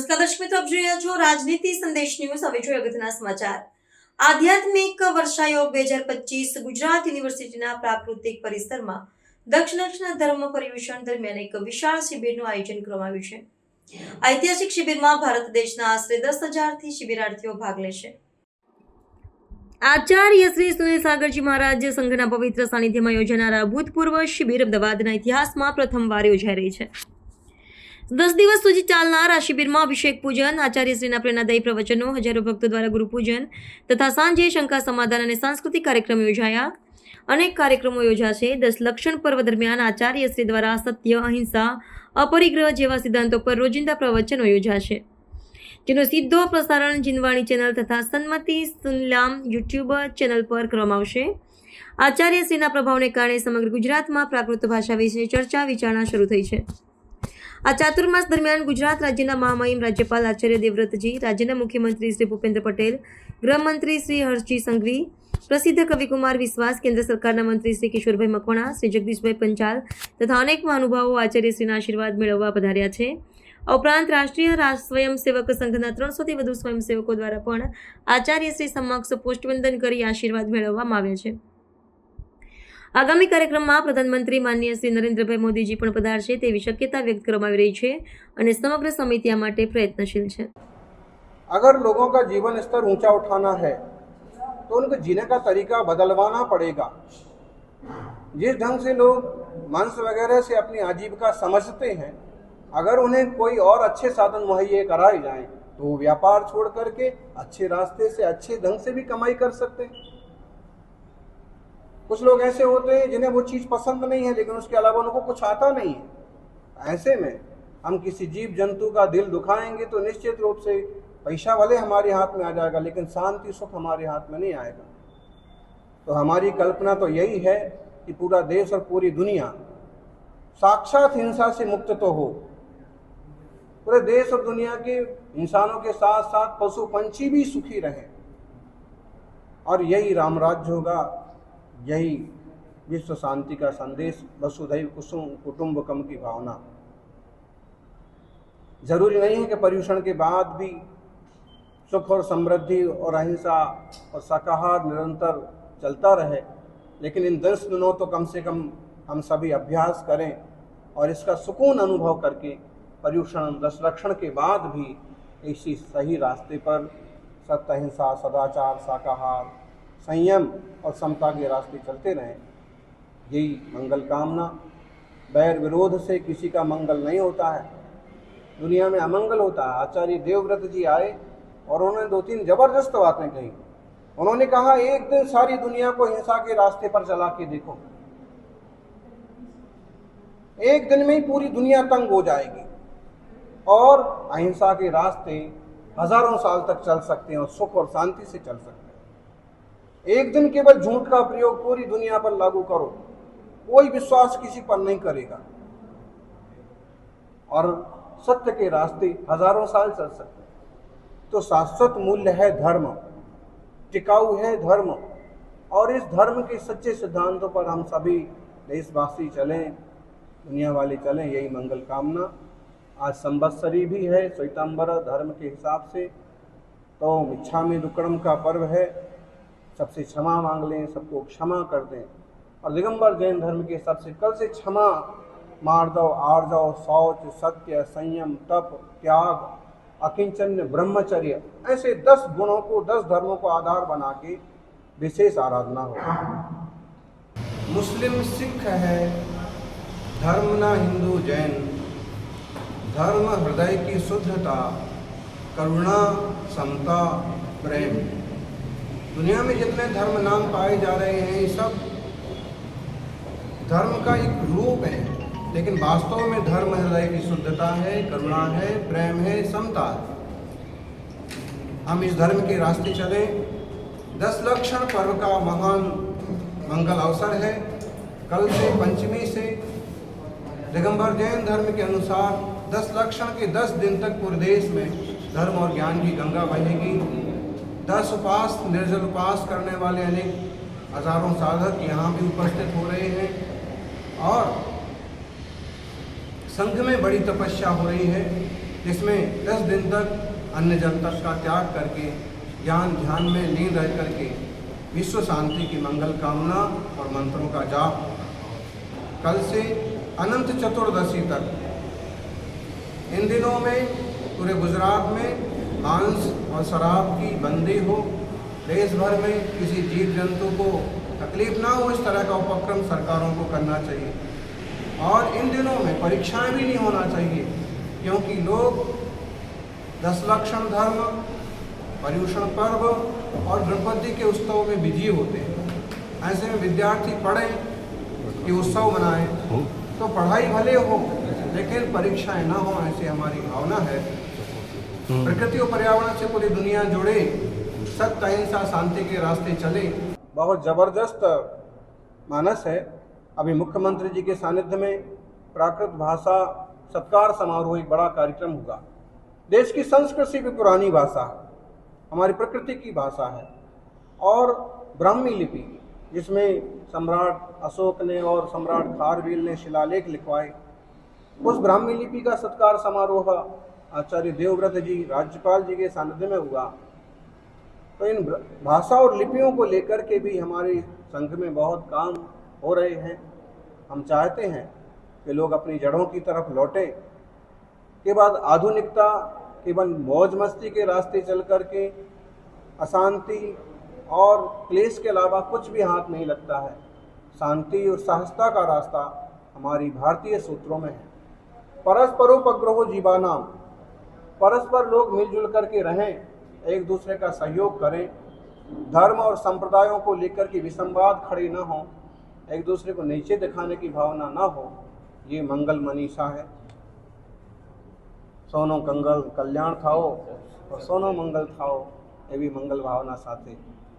નમસ્કાર દર્શક મિત્રો, આપ જોઈ રહ્યા છો રાજનીતિ સંદેશ ન્યૂઝ. હવે જોઈએ અગત્યના સમાચાર. આધ્યાત્મિક વર્ષાયોગ 2025 ગુજરાત યુનિવર્સિટીના પ્રાકૃતિક પરિસરમાં દક્ષિણ ધર્મ પરિવેષણ દરમિયાન એક વિશાળ શિબિરનું આયોજન કરવામાં આવ્યું છે. ઐતિહાસિક શિબિરમાં ભારત દેશના આશરે 10,000થી શિબિરાર્થીઓ ભાગ લેશે. આચાર્ય શ્રી સુનિલ સાગરજી મહારાજ સંઘના પવિત્ર સાનિધ્યમાં યોજાનાર ભૂતપૂર્વ શિબિર અમદાવાદના ઇતિહાસમાં પ્રથમવાર યોજાઈ રહી છે. 10 દિવસ સુધી ચાલનાર આ શિબિરમાં અભિષેક પૂજન, આચાર્યશ્રીના પ્રેરણાદાયી પ્રવચનો, હજારો ભક્તો દ્વારા ગુરુપૂજન તથા સાંજે શંકા સમાધાન અને સાંસ્કૃતિક કાર્યક્રમો યોજાયા. અનેક કાર્યક્રમો યોજાશે. 10 લક્ષણ પર્વ દરમિયાન આચાર્યશ્રી દ્વારા સત્ય, અહિંસા, અપરિગ્રહ જેવા સિદ્ધાંતો પર રોજિંદા પ્રવચનો યોજાશે, જેનો સીધો પ્રસારણ જીનવાણી ચેનલ તથા સન્મતિ સુનલામ યુટ્યુબ ચેનલ પર કરવામાં આવશે. આચાર્યશ્રીના પ્રભાવને કારણે સમગ્ર ગુજરાતમાં પ્રાકૃત ભાષા વિશે ચર્ચા વિચારણા શરૂ થઈ છે. આ ચાતુર્માસ દરમિયાન ગુજરાત રાજ્યના મહામહિમ રાજ્યપાલ આચાર્ય દેવવ્રતજી, રાજ્યના મુખ્યમંત્રી શ્રી ભૂપેન્દ્ર પટેલ, ગૃહમંત્રી શ્રી હર્ષજી સંઘવી, પ્રસિદ્ધ કવિકુમાર વિશ્વાસ, કેન્દ્ર સરકારના મંત્રી શ્રી કિશોરભાઈ મકવાણા, શ્રી જગદીશભાઈ પંચાલ તથા અનેક મહાનુભાવો આચાર્યશ્રીના આશીર્વાદ મેળવવા પધાર્યા છે. ઉપરાંત રાષ્ટ્રીય સ્વયંસેવક સંઘના 300થી વધુ સ્વયંસેવકો દ્વારા પણ આચાર્યશ્રી સમક્ષ પુષ્પવંદન કરી આશીર્વાદ મેળવવામાં આવ્યા છે. આગામી કાર્યક્રમમાં પ્રધાનમંત્રી માનનીય શ્રી નરેન્દ્રભાઈ મોદીજી પણ પધારશે તેવી શક્યતા વ્યક્ત કરવામાં આવી રહી છે અને સમગ્ર સમિતિ આ માટે પ્રયત્નશીલ છે. अगर लोगों का जीवन स्तर ऊंचा उठाना है तो उनको जीने का तरीका बदलवाना पड़ेगा. जिस ढंग से लोग मांस वगैरह से अपनी आजीविका समझते हैं, अगर उन्हें कोई और अच्छे साधन मुहैया कराए जाएं तो वो व्यापार छोड़ करके अच्छे रास्ते से अच्छे ढंग से भी कमाई कर सकते हैं. कुछ लोग ऐसे होते हैं जिन्हें वो चीज़ पसंद नहीं है लेकिन उसके अलावा उनको कुछ आता नहीं है. ऐसे में हम किसी जीव जंतु का दिल दुखाएंगे तो निश्चित रूप से पैसा भले हमारे हाथ में आ जाएगा लेकिन शांति सुख हमारे हाथ में नहीं आएगा. तो हमारी कल्पना तो यही है कि पूरा देश और पूरी दुनिया साक्षात हिंसा से मुक्त तो हो. पूरे देश और दुनिया के इंसानों के साथ साथ पशु पंछी भी सुखी रहें और यही राम राज्य होगा. यही विश्व शांति का संदेश, वसुधैव कुटुंबकम की भावना. जरूरी नहीं है कि पर्यूषण के बाद भी सुख और समृद्धि और अहिंसा और शाकाहार निरंतर चलता रहे, लेकिन इन 10 दिनों तो कम से कम हम सभी अभ्यास करें और इसका सुकून अनुभव करके पर्यूषण 10 लक्षण के बाद भी इसी सही रास्ते पर सत्य, अहिंसा, सदाचार, शाकाहार, संयम और समता के रास्ते चलते रहें. यही मंगल कामना. बैर विरोध से किसी का मंगल नहीं होता है, दुनिया में अमंगल होता है. आचार्य देवव्रत जी आए और उन्होंने 2-3 जबरदस्त बातें कही. उन्होंने कहा, एक दिन सारी दुनिया को हिंसा के रास्ते पर चला के देखो, एक दिन में ही पूरी दुनिया तंग हो जाएगी और अहिंसा के रास्ते हजारों साल तक चल सकते हैं और सुख और शांति से चल सकते हैं. एक दिन केवल झूठ का प्रयोग पूरी दुनिया पर लागू करो, कोई विश्वास किसी पर नहीं करेगा और सत्य के रास्ते हजारों साल चल सकते हैं. तो शाश्वत मूल्य है धर्म, टिकाऊ है धर्म और इस धर्म के सच्चे सिद्धांतों पर हम सभी देशवासी चलें, दुनिया वाले चलें. यही मंगल कामना. आज संवत्सरी भी है श्वेतांबर धर्म के हिसाब से, तो मिच्छामि दुक्कड़म का पर्व है. सबसे क्षमा मांग लें, सबको क्षमा कर दें और दिगंबर जैन धर्म के हिसाब से कल से क्षमा, मार्दव, आर्जव, शौच, सत्य, संयम, तप, त्याग, अकिंचन्य, ब्रह्मचर्य, ऐसे 10 गुणों को 10 धर्मों को आधार बना के विशेष आराधना हो. मुस्लिम सिख है धर्म ना हिंदू जैन, धर्म हृदय की शुद्धता, करुणा, समता, प्रेम. दुनिया में जितने धर्म नाम पाए जा रहे हैं ये सब धर्म का एक रूप है, लेकिन वास्तव में धर्म हृदय की शुद्धता है, करुणा है, प्रेम है, समता है. हम इस धर्म के रास्ते चलें. 10 लक्षण पर्व का महान मंगल अवसर है. कल से पंचमी से दिगंबर जैन धर्म के अनुसार 10 लक्षण के 10 दिन तक पूरे देश में धर्म और ज्ञान की गंगा बहेगी. 10 उपास, निर्जल उपास करने वाले अनेक हजारों साधक यहाँ भी उपस्थित हो रहे हैं और संघ में बड़ी तपस्या हो रही है. जिसमें 10 दिन तक अन्न जल तक का त्याग करके ज्ञान ध्यान में लीन रह करके विश्व शांति की मंगल कामना और मंत्रों का जाप। कल से अनंत चतुर्दशी तक इन दिनों में पूरे गुजरात में मांस और शराब की बंदी हो। देश भर में किसी जीव जंतु को तकलीफ ना हो, इस तरह का उपक्रम सरकारों को करना चाहिए। और इन दिनों में परीक्षाएं भी नहीं होना चाहिए, क्योंकि लोग 10 लक्षण धर्म, पर्युषण पर्व और गणपति के उत्सव में बिजी होते हैं। ऐसे में विद्यार्थी पढ़ें कि उत्सव मनाएं, तो पढ़ाई भले हो लेकिन परीक्षाएं ना हो, ऐसी हमारी भावना है। प्रकृति और पर्यावरण से पूरी दुनिया जुड़े, सत्य अहिंसा शांति के रास्ते चले। बहुत जबरदस्त मानस है। अभी मुख्यमंत्री जी के सानिध्य में प्राकृत भाषा सत्कार समारोह एक बड़ा कार्यक्रम होगा। देश की संस्कृति भी पुरानी भाषा है, हमारी प्रकृति की भाषा है। और ब्राह्मी लिपि, जिसमें सम्राट अशोक ने और सम्राट खारवेल ने शिलालेख लिखवाए, उस ब्राह्मी लिपि का सत्कार समारोह आचार्य देवव्रत जी राज्यपाल जी के सानिध्य में हुआ। तो इन भाषा और लिपियों को लेकर के भी हमारे संघ में बहुत काम हो रहे हैं। हम चाहते हैं कि लोग अपनी जड़ों की तरफ लौटें। के बाद आधुनिकता केवल मौज मस्ती के रास्ते चल करके अशांति और क्लेश के अलावा कुछ भी हाथ नहीं लगता है। शांति और सहजता का रास्ता हमारी भारतीय सूत्रों में है। परस्परोपग्रहो जीवानाम, परस्पर लोग मिलजुल करके रहें, एक दूसरे का सहयोग करें, धर्म और संप्रदायों को लेकर के विसंवाद खड़े न हो, एक दूसरे को नीचे दिखाने की भावना ना हो, ये मंगल मनीषा है। सोनो कंगल कल्याण थाओ और सोनो मंगल थाओ, ये भी मंगल भावना साथे।